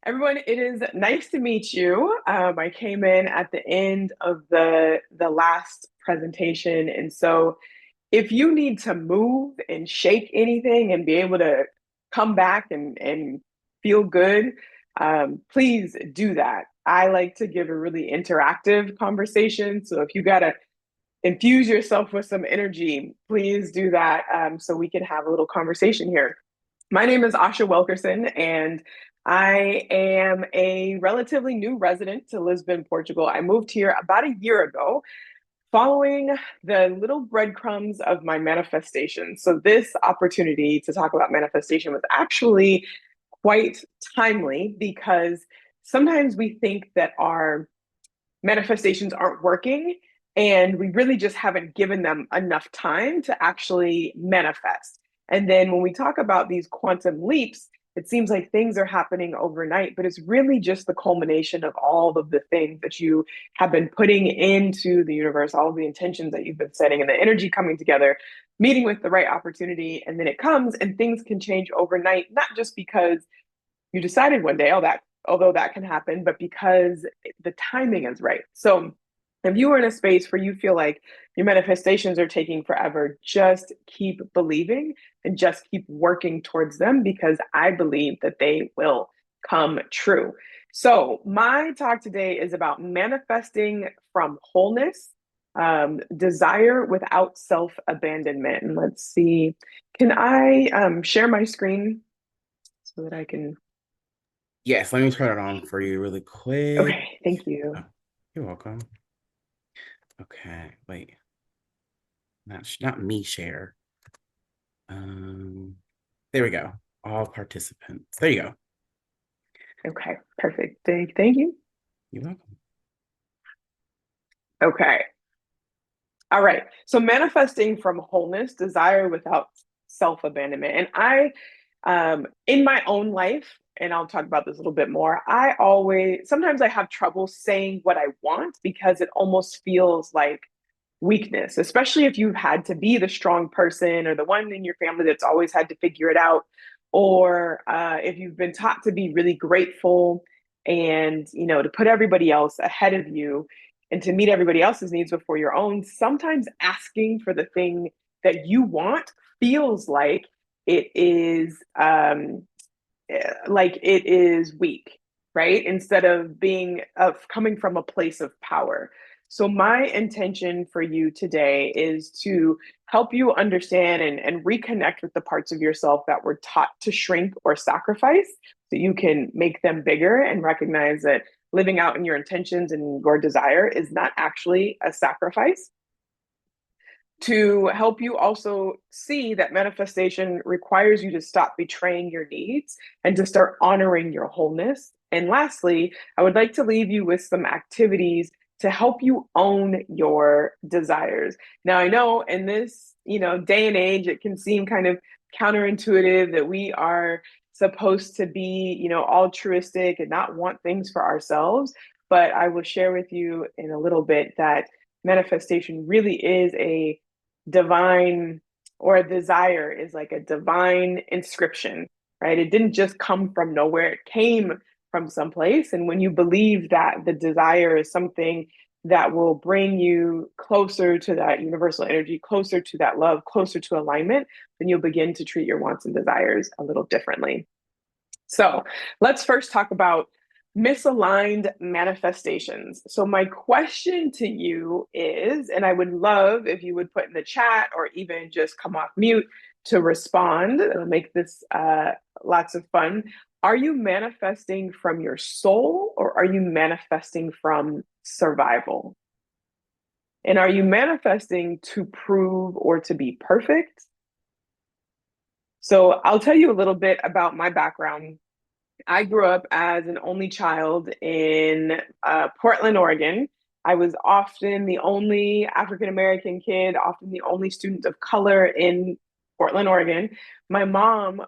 Everyone, it is nice to meet you. I came in at the end of the last presentation, and so if you need to move and shake anything and be able to come back and feel good, please do that. I like to give a really interactive conversation, so if you gotta infuse yourself with some energy, please do that so we can have a little conversation here. My name is Asha Wilkerson, and I am a relatively new resident to Lisbon, Portugal. I moved here about a year ago following the little breadcrumbs of my manifestation. So, this opportunity to talk about manifestation was actually quite timely because sometimes we think that our manifestations aren't working and we really just haven't given them enough time to actually manifest. And then when we talk about these quantum leaps, it seems like things are happening overnight, but it's really just the culmination of all of the things that you have been putting into the universe, all of the intentions that you've been setting, and the energy coming together, meeting with the right opportunity. And then it comes, and things can change overnight, not just because you decided one day, oh, that, although that can happen, but because the timing is right. So if you are in a space where you feel like your manifestations are taking forever, just keep believing and just keep working towards them because I believe that they will come true. So, my talk today is about manifesting from wholeness, desire without self abandonment. And let's see, can I share my screen so that I can? Yes, let me turn it on for you really quick. Okay, thank you. Oh, you're welcome. Okay, wait. Not me share. Um, there we go. All participants. There you go. Okay, perfect. Thank you. You're welcome. Okay. All right. So manifesting from wholeness, desire without self-abandonment. And in my own life, and I'll talk about this a little bit more, sometimes I have trouble saying what I want because it almost feels like weakness, especially if you've had to be the strong person or the one in your family that's always had to figure it out, or if you've been taught to be really grateful and to put everybody else ahead of you and to meet everybody else's needs before your own. Sometimes asking for the thing that you want feels it is like it is weak, right? Instead of being of coming from a place of power. So my intention for you today is to help you understand and reconnect with the parts of yourself that were taught to shrink or sacrifice so you can make them bigger and recognize that living out in your intentions and your desire is not actually a sacrifice, to help you also see that manifestation requires you to stop betraying your needs and to start honoring your wholeness. And lastly, I would like to leave you with some activities to help you own your desires. Now, I know in this, day and age, it can seem kind of counterintuitive that we are supposed to be, altruistic and not want things for ourselves. But I will share with you in a little bit that manifestation really is a divine, or a desire is like a divine inscription, right? It didn't just come from nowhere, it came from someplace. And when you believe that the desire is something that will bring you closer to that universal energy, closer to that love, closer to alignment, then you'll begin to treat your wants and desires a little differently. So let's first talk about misaligned manifestations. So, my question to you is, and I would love if you would put in the chat or even just come off mute to respond, it'll make this lots of fun. Are you manifesting from your soul or are you manifesting from survival? And are you manifesting to prove or to be perfect? So, I'll tell you a little bit about my background. I grew up as an only child in Portland, Oregon. I was often the only African American kid, often the only student of color in Portland, Oregon. My mom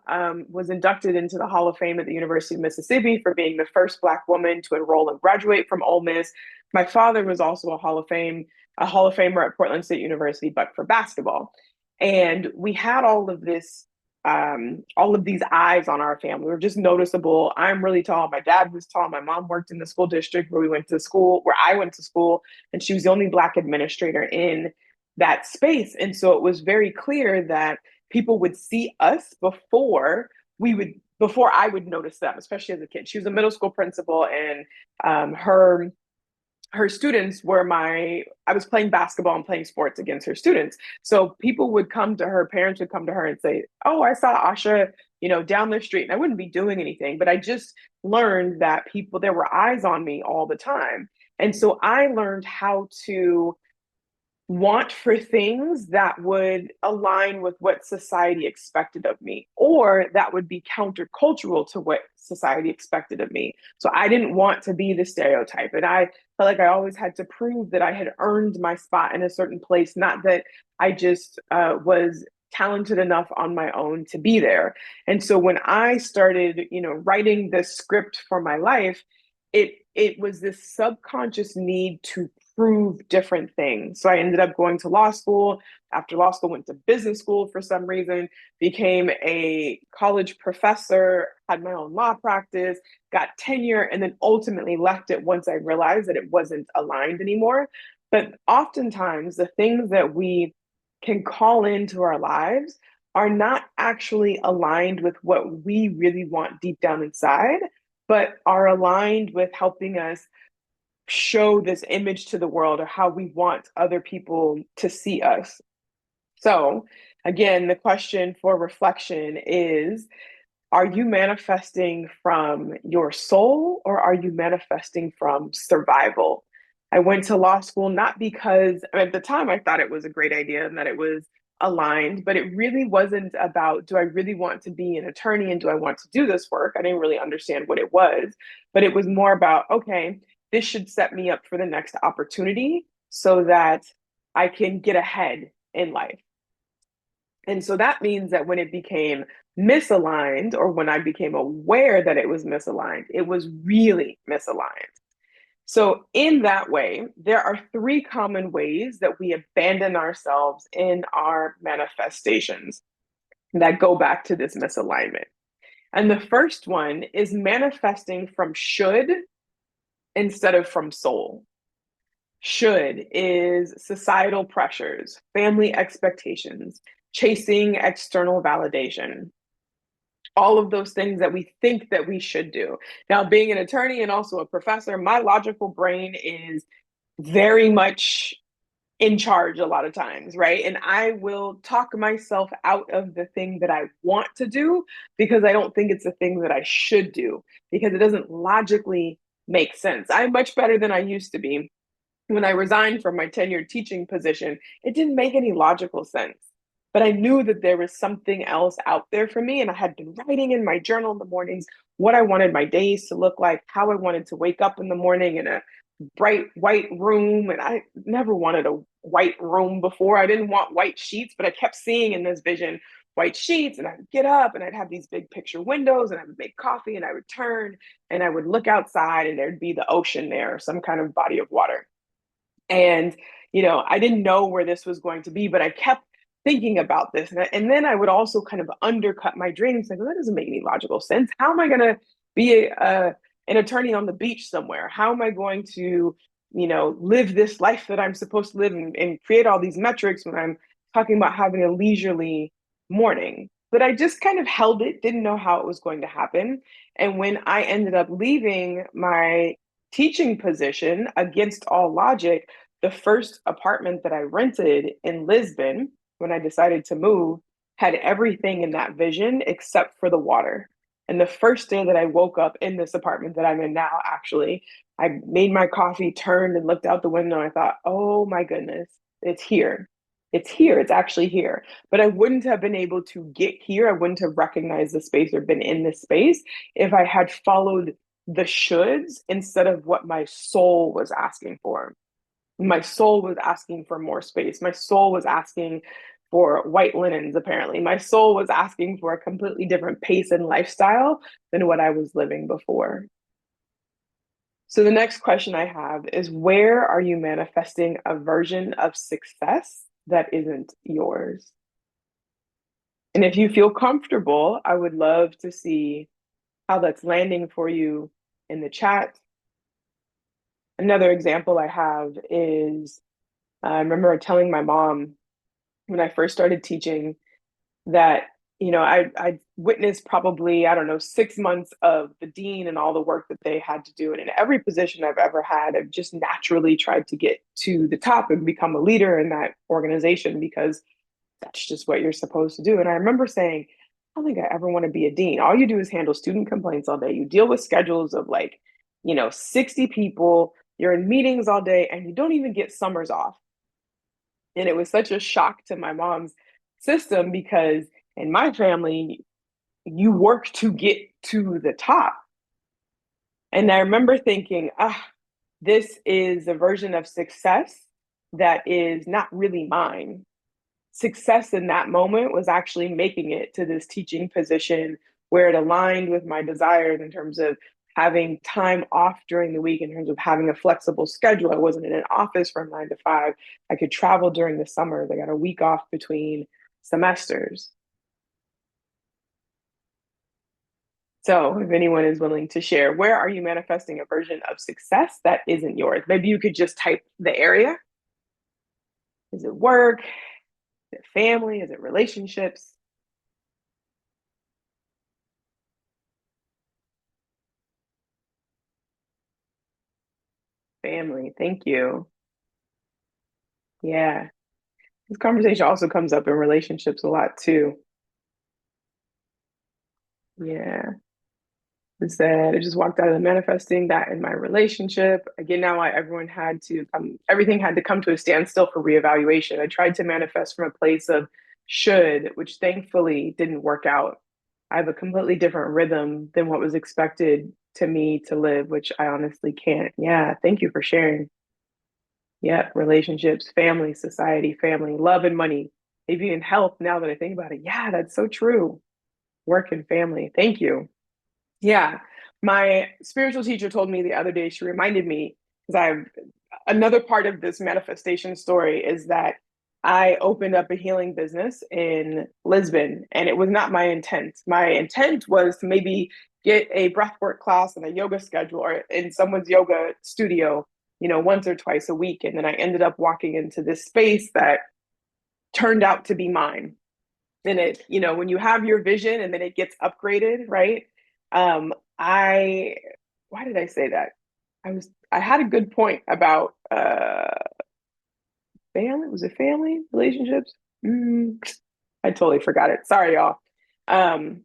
was inducted into the Hall of Fame at the University of Mississippi for being the first Black woman to enroll and graduate from Ole Miss. My father was also a Hall of Famer at Portland State University, but for basketball. And we had all of this all of these eyes on our family were just noticeable. I'm really tall. My dad was tall. My mom worked in the school district where we went to school, where I went to school, and she was the only Black administrator in that space. And so it was very clear that people would see us before I would notice them, especially as a kid. She was a middle school principal, and her students were I was playing basketball and playing sports against her students. So people would come to her, parents would come to her and say, "Oh, I saw Asha, down the street." And I wouldn't be doing anything, but I just learned that there were eyes on me all the time. And so I learned how to want for things that would align with what society expected of me, or that would be countercultural to what society expected of me. So I didn't want to be the stereotype. And I felt like I always had to prove that I had earned my spot in a certain place, not that I just was talented enough on my own to be there. And so when I started, writing the script for my life, it was this subconscious need to prove different things. So I ended up going to law school. After law school, went to business school for some reason, became a college professor, had my own law practice, got tenure, and then ultimately left it once I realized that it wasn't aligned anymore. But oftentimes, the things that we can call into our lives are not actually aligned with what we really want deep down inside, but are aligned with helping us show this image to the world or how we want other people to see us. So, again, the question for reflection is, are you manifesting from your soul or are you manifesting from survival? I went to law school not because at the time I thought it was a great idea and that it was aligned, but it really wasn't about, do I really want to be an attorney and do I want to do this work? I didn't really understand what it was, but it was more about, okay, this should set me up for the next opportunity so that I can get ahead in life. And so that means that when it became misaligned, or when I became aware that it was misaligned, it was really misaligned. So, in that way, there are three common ways that we abandon ourselves in our manifestations that go back to this misalignment. And the first one is manifesting from should instead of from soul. Should is societal pressures, family expectations, chasing external validation, all of those things that we think that we should do. Now, being an attorney and also a professor, my logical brain is very much in charge a lot of times, right? And I will talk myself out of the thing that I want to do because I don't think it's the thing that I should do, because it doesn't logically make sense. I'm much better than I used to be. When I resigned from my tenured teaching position, it didn't make any logical sense. But I knew that there was something else out there for me. And I had been writing in my journal in the mornings what I wanted my days to look like, how I wanted to wake up in the morning in a bright white room. And I never wanted a white room before. I didn't want white sheets, but I kept seeing in this vision white sheets. And I would get up and I'd have these big picture windows and I would make coffee and I would turn and I would look outside and there'd be the ocean there, or some kind of body of water. And, I didn't know where this was going to be, but I kept thinking about this. And then I would also kind of undercut my dreams. Like, well, that doesn't make any logical sense. How am I going to be an attorney on the beach somewhere? How am I going to, live this life that I'm supposed to live and create all these metrics when I'm talking about having a leisurely morning? But I just kind of held it, didn't know how it was going to happen. And when I ended up leaving my teaching position against all logic, the first apartment that I rented in Lisbon when I decided to move had everything in that vision except for the water. And the first day that I woke up in this apartment that I'm in now, actually, I made my coffee, turned and looked out the window. And I thought, oh my goodness, it's here. It's here. It's actually here. But I wouldn't have been able to get here. I wouldn't have recognized the space or been in this space if I had followed the shoulds instead of what my soul was asking for. My soul was asking for more space. My soul was asking for white linens, apparently. My soul was asking for a completely different pace and lifestyle than what I was living before. So the next question I have is, where are you manifesting a version of success that isn't yours? And if you feel comfortable, I would love to see how that's landing for you in the chat. Another example I have is I remember telling my mom when I first started teaching that, I witnessed probably, I don't know, 6 months of the dean and all the work that they had to do. And in every position I've ever had, I've just naturally tried to get to the top and become a leader in that organization because that's just what you're supposed to do. And I remember saying, I don't think I ever want to be a dean. All you do is handle student complaints all day. You deal with schedules of 60 people. You're in meetings all day and you don't even get summers off. And it was such a shock to my mom's system because in my family, you work to get to the top. And I remember thinking, this is a version of success that is not really mine. Success in that moment was actually making it to this teaching position where it aligned with my desires in terms of having time off during the week, in terms of having a flexible schedule. I wasn't in an office from 9 to 5. I could travel during the summer. I got a week off between semesters. So if anyone is willing to share, where are you manifesting a version of success that isn't yours? Maybe you could just type the area. Is it work? Is it family? Is it relationships? Family. Thank you. Yeah. This conversation also comes up in relationships a lot too. Yeah. It said I just walked out of the manifesting that in my relationship. Again, now everything had to come to a standstill for reevaluation. I tried to manifest from a place of should, which thankfully didn't work out. I have a completely different rhythm than what was expected to me to live, which I honestly can't. Yeah, thank you for sharing. Yeah, relationships, family, society, family, love and money, maybe even health. Now that I think about it, yeah, that's so true. Work and family. Thank you. Yeah. My spiritual teacher told me the other day, she reminded me, because I've another part of this manifestation story is that I opened up a healing business in Lisbon, and it was not my intent. My intent was to maybe get a breathwork class and a yoga schedule or in someone's yoga studio, once or twice a week. And then I ended up walking into this space that turned out to be mine. And when you have your vision and then it gets upgraded, right? I why did I say that? I had a good point about family. Was it family relationships? I totally forgot it. Sorry, y'all. Um,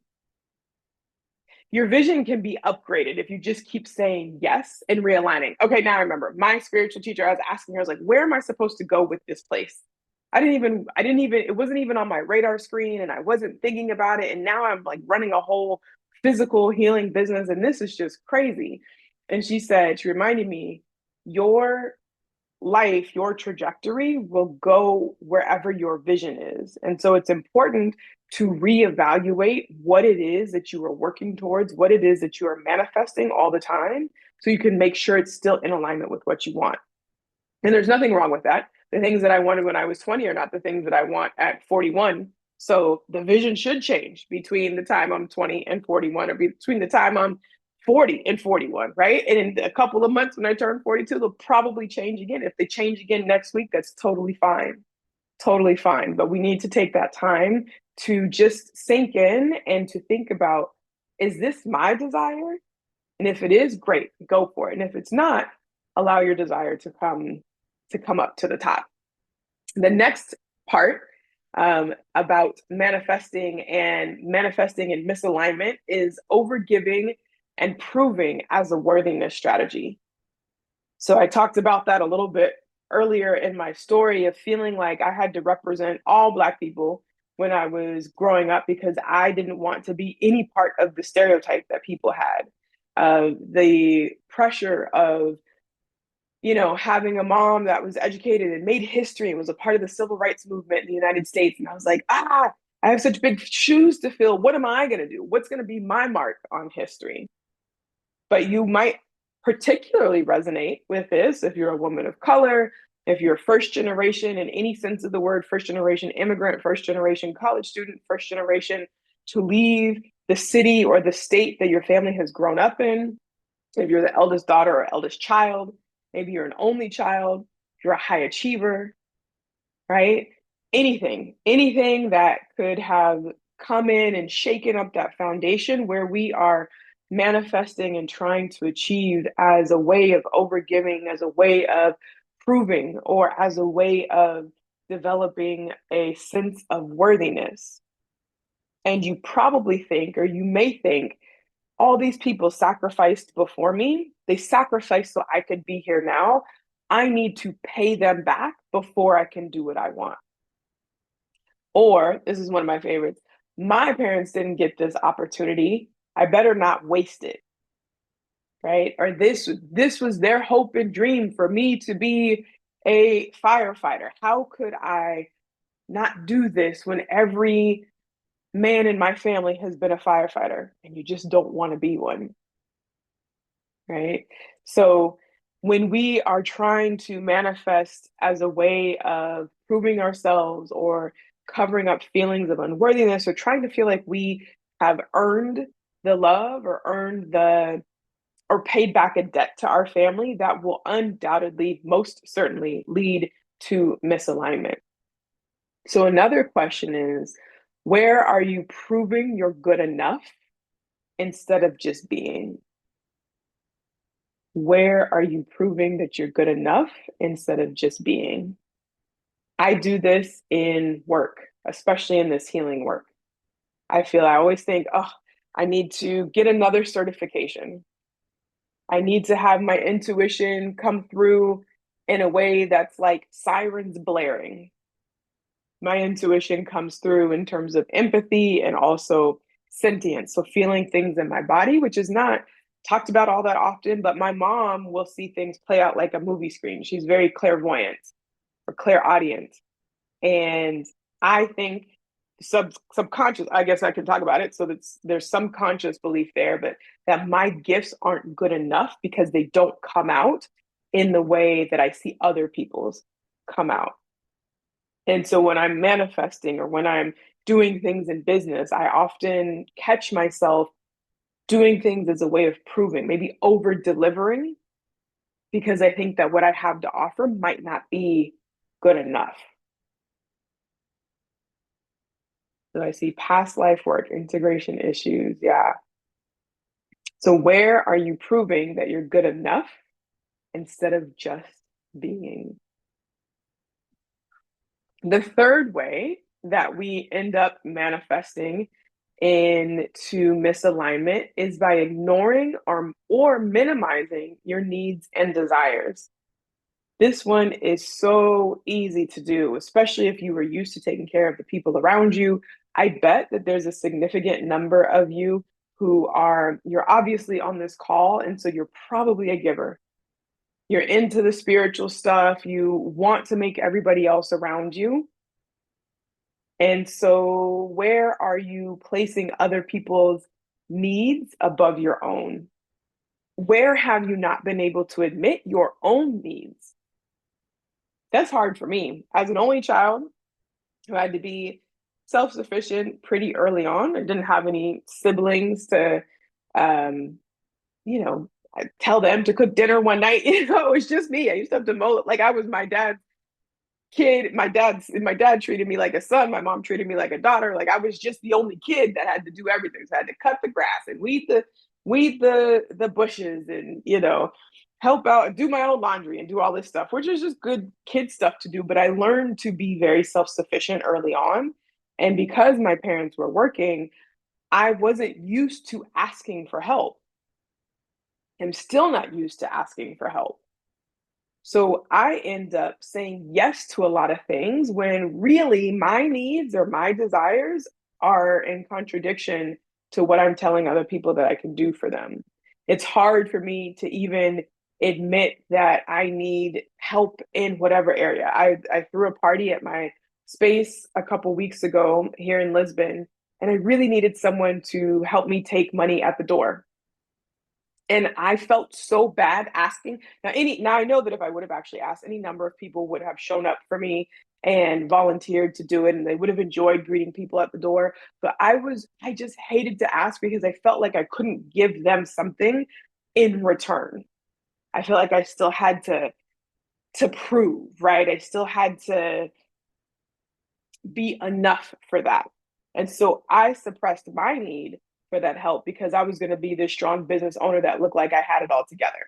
your vision can be upgraded if you just keep saying yes and realigning. Okay, now I remember. My spiritual teacher, I was asking her, I was like, where am I supposed to go with this place? It wasn't even on my radar screen and I wasn't thinking about it. And now I'm like running a whole physical healing business and this is just crazy. And she reminded me, your life, your trajectory will go wherever your vision is. And so it's important to reevaluate what it is that you are working towards, what it is that you are manifesting all the time, so you can make sure it's still in alignment with what you want. And there's nothing wrong with that. The things that I wanted when I was 20 are not the things that I want at 41. So the vision should change between the time I'm 20 and 41, or between the time I'm 40 and 41, right? And in a couple of months when I turn 42, they'll probably change again. If they change again next week, that's totally fine. Totally fine. But we need to take that time to just sink in and to think about, is this my desire? And if it is, great, go for it. And if it's not, allow your desire to come up to the top. The next part about manifesting in misalignment is overgiving and proving as a worthiness strategy. So I talked about that a little bit earlier in my story of feeling like I had to represent all Black people when I was growing up because I didn't want to be any part of the stereotype that people had. The pressure of having a mom that was educated and made history and was a part of the civil rights movement in the United States. And I was like, I have such big shoes to fill. What am I going to do? What's going to be my mark on history? But you might particularly resonate with this if you're a woman of color, If you're first generation in any sense of the word, first generation immigrant, first generation college student, first generation to leave the city or the state that your family has grown up in, if you're the eldest daughter or eldest child, maybe you're an only child, if you're a high achiever, right? Anything that could have come in and shaken up that foundation where we are manifesting and trying to achieve as a way of overgiving, as a way of proving, or as a way of developing a sense of worthiness. And you probably think, or you may think, all these people sacrificed before me. They sacrificed so I could be here now. I need to pay them back before I can do what I want. Or this is one of my favorites. My parents didn't get this opportunity. I better not waste it. Right? Or this was their hope and dream for me to be a firefighter. How could I not do this when every man in my family has been a firefighter and you just don't want to be one? Right? So when we are trying to manifest as a way of proving ourselves or covering up feelings of unworthiness or trying to feel like we have earned the love or earned the or paid back a debt to our family, that will undoubtedly, most certainly lead to misalignment. So another question is, where are you proving you're good enough instead of just being? Where are you proving that you're good enough instead of just being? I do this in work, especially in this healing work. I always think, oh, I need to get another certification. I need to have my intuition come through in a way that's like sirens blaring. My intuition comes through in terms of empathy and also sentience. So feeling things in my body, which is not talked about all that often, but my mom will see things play out like a movie screen. She's very clairvoyant or clairaudient. And I think subconscious, I guess I can talk about it. So there's some conscious belief there, but that my gifts aren't good enough because they don't come out in the way that I see other people's come out. And so when I'm manifesting or when I'm doing things in business, I often catch myself doing things as a way of proving, maybe over delivering, because I think that what I have to offer might not be good enough. So I see past life work, integration issues. Yeah. So where are you proving that you're good enough instead of just being? The third way that we end up manifesting into misalignment is by ignoring or minimizing your needs and desires. This one is so easy to do, especially if you were used to taking care of the people around you. I bet that there's a significant number of you you're obviously on this call, and so you're probably a giver. You're into the spiritual stuff, you want to make everybody else around you. And so, where are you placing other people's needs above your own? Where have you not been able to admit your own needs? That's hard for me. As an only child who had to be self sufficient pretty early on, I didn't have any siblings to, um, you know, tell them to cook dinner one night. You know, it was just me. I used to have to mow it like I was my dad's kid. My dad treated me like a son. My mom treated me like a daughter. Like I was just the only kid that had to do everything. So I had to cut the grass and weed the bushes and help out and do my own laundry and do all this stuff, which is just good kid stuff to do. But I learned to be very self-sufficient early on. And because my parents were working, I wasn't used to asking for help. I'm still not used to asking for help. So I end up saying yes to a lot of things when really my needs or my desires are in contradiction to what I'm telling other people that I can do for them. It's hard for me to even admit that I need help in whatever area. I threw a party at my space a couple weeks ago here in Lisbon, and I really needed someone to help me take money at the door. And I felt so bad asking. Now I know that if I would have actually asked, any number of people would have shown up for me and volunteered to do it, and they would have enjoyed greeting people at the door. But I just hated to ask because I felt like I couldn't give them something in return. I feel like I still had to prove, right? I still had to be enough for that. And so I suppressed my need for that help because I was going to be this strong business owner that looked like I had it all together.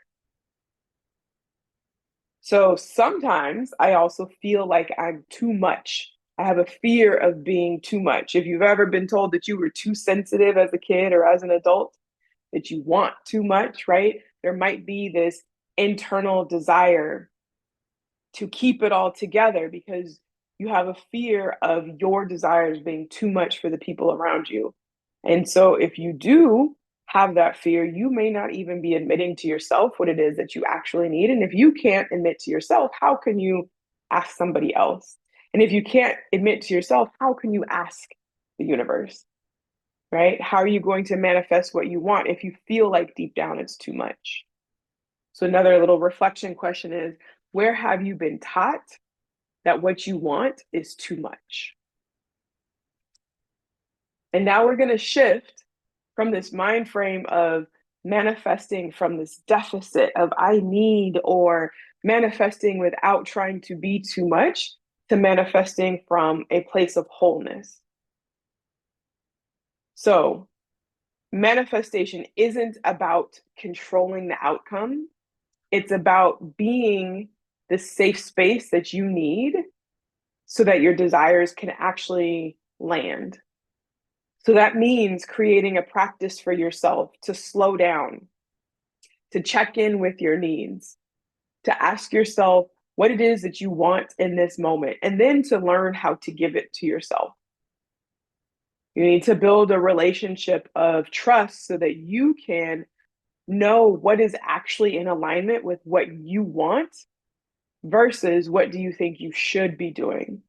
So sometimes I also feel like I'm too much. I have a fear of being too much. If you've ever been told that you were too sensitive as a kid or as an adult, that you want too much, right? There might be this internal desire to keep it all together because you have a fear of your desires being too much for the people around you. And so if you do have that fear, you may not even be admitting to yourself what it is that you actually need. And if you can't admit to yourself, how can you ask somebody else? And if you can't admit to yourself, how can you ask the universe? Right? How are you going to manifest what you want if you feel like deep down it's too much? So, another little reflection question is, where have you been taught that what you want is too much? And now we're going to shift from this mind frame of manifesting from this deficit of I need, or manifesting without trying to be too much, to manifesting from a place of wholeness. So, manifestation isn't about controlling the outcome, it's about being the safe space that you need so that your desires can actually land. So that means creating a practice for yourself to slow down, to check in with your needs, to ask yourself what it is that you want in this moment, and then to learn how to give it to yourself. You need to build a relationship of trust so that you can know what is actually in alignment with what you want versus what do you think you should be doing,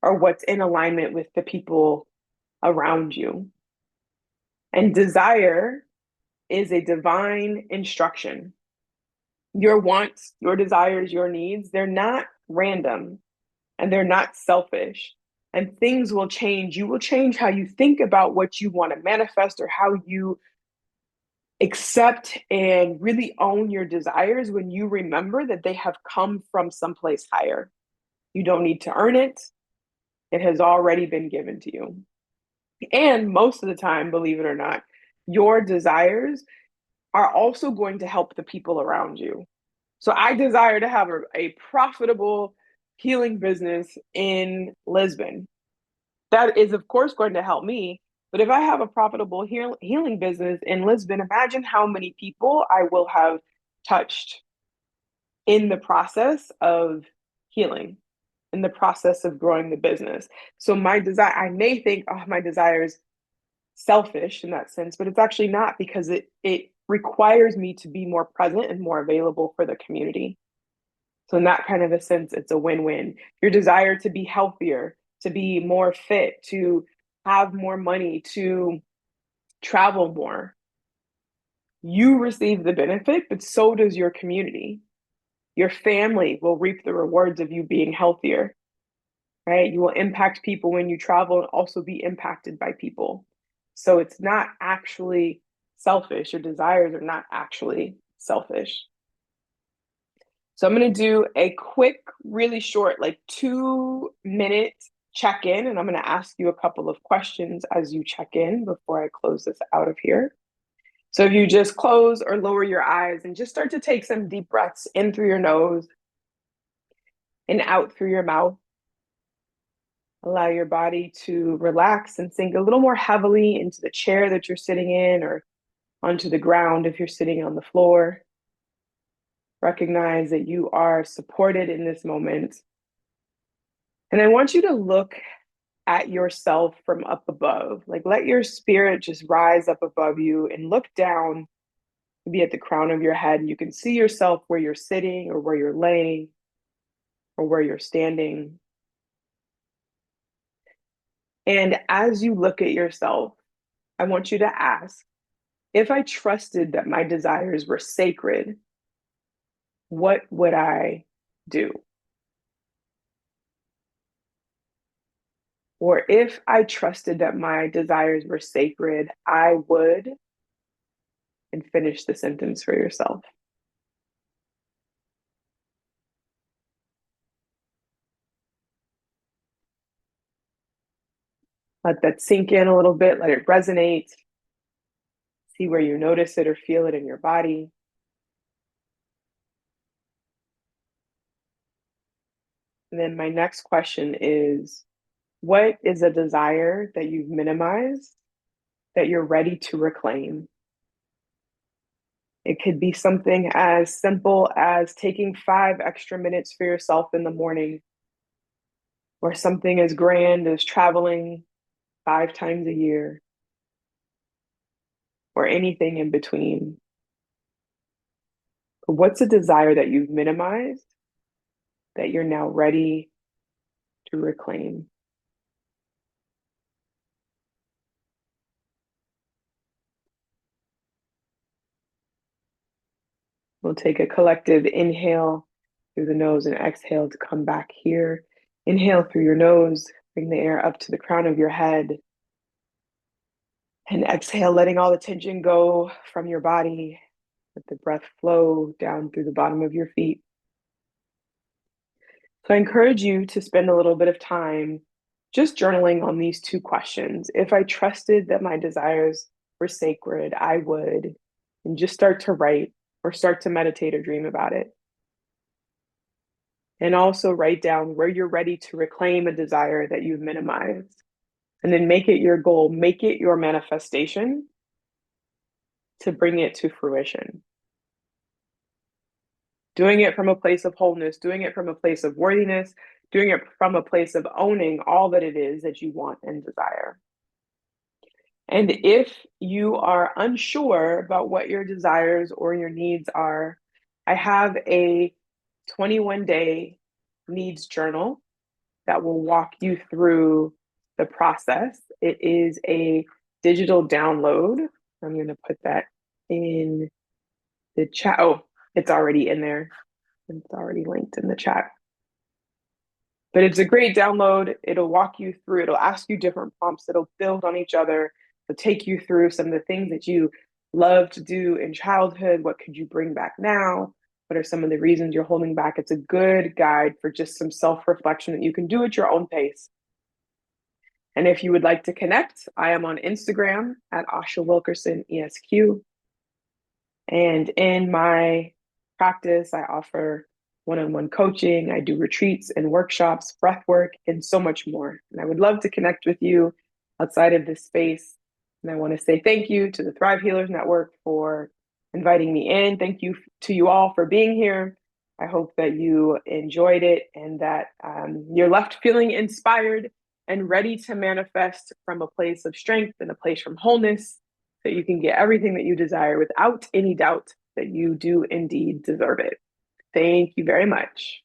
or what's in alignment with the people around you. And desire is a divine instruction. Your wants, your desires, your needs, they're not random and they're not selfish. And things will change. You will change how you think about what you want to manifest, or how you accept and really own your desires when you remember that they have come from someplace higher. You don't need to earn it, it has already been given to you. And most of the time, believe it or not, your desires are also going to help the people around you. So I desire to have a profitable healing business in Lisbon. That is, of course, going to help me. But if I have a profitable healing business in Lisbon, imagine how many people I will have touched in the process of healing, in the process of growing the business. So my desire, I may think, oh, my desire is selfish in that sense, but it's actually not, because it requires me to be more present and more available for the community. So in that kind of a sense, it's a win-win. Your desire to be healthier, to be more fit, to have more money, to travel more. You receive the benefit, but so does your community. Your family will reap the rewards of you being healthier, right? You will impact people when you travel and also be impacted by people. So it's not actually selfish. Your desires are not actually selfish. So I'm going to do a quick, really short, like 2 minute check in. And I'm going to ask you a couple of questions as you check in before I close this out of here. So if you just close or lower your eyes and just start to take some deep breaths in through your nose and out through your mouth. Allow your body to relax and sink a little more heavily into the chair that you're sitting in, or onto the ground if you're sitting on the floor. Recognize that you are supported in this moment. And I want you to look at yourself from up above. Like, let your spirit just rise up above you and look down, maybe at the crown of your head. And you can see yourself where you're sitting, or where you're laying, or where you're standing. And as you look at yourself, I want you to ask, if I trusted that my desires were sacred, what would I do? Or if I trusted that my desires were sacred, I would, and finish the sentence for yourself. Let that sink in a little bit, let it resonate. See where you notice it or feel it in your body. And then my next question is, what is a desire that you've minimized that you're ready to reclaim? It could be something as simple as taking 5 extra minutes for yourself in the morning, or something as grand as traveling 5 times a year, or anything in between. But what's a desire that you've minimized that you're now ready to reclaim? We'll take a collective inhale through the nose and exhale to come back here. Inhale through your nose, bring the air up to the crown of your head. And exhale, letting all the tension go from your body. Let the breath flow down through the bottom of your feet. So I encourage you to spend a little bit of time just journaling on these 2 questions. If I trusted that my desires were sacred, I would, and just start to write or start to meditate or dream about it. And also write down where you're ready to reclaim a desire that you've minimized. And then make it your goal, make it your manifestation to bring it to fruition. Doing it from a place of wholeness, doing it from a place of worthiness, doing it from a place of owning all that it is that you want and desire. And if you are unsure about what your desires or your needs are, I have a 21-day needs journal that will walk you through the process. It is a digital download. I'm going to put that in the chat. Oh, it's already in there. It's already linked in the chat. But it's a great download. It'll walk you through, it'll ask you different prompts that'll build on each other. It'll take you through some of the things that you love to do in childhood. What could you bring back now? What are some of the reasons you're holding back? It's a good guide for just some self-reflection that you can do at your own pace. And if you would like to connect, I am on Instagram at Asha Wilkerson ESQ. And in my practice, I offer one-on-one coaching. I do retreats and workshops, breath work, and so much more. And I would love to connect with you outside of this space. And I want to say thank you to the Thrive Healers Network for inviting me in. Thank you to you all for being here. I hope that you enjoyed it and that you're left feeling inspired and ready to manifest from a place of strength and a place from wholeness, so you can get everything that you desire without any doubt that you do indeed deserve it. Thank you very much.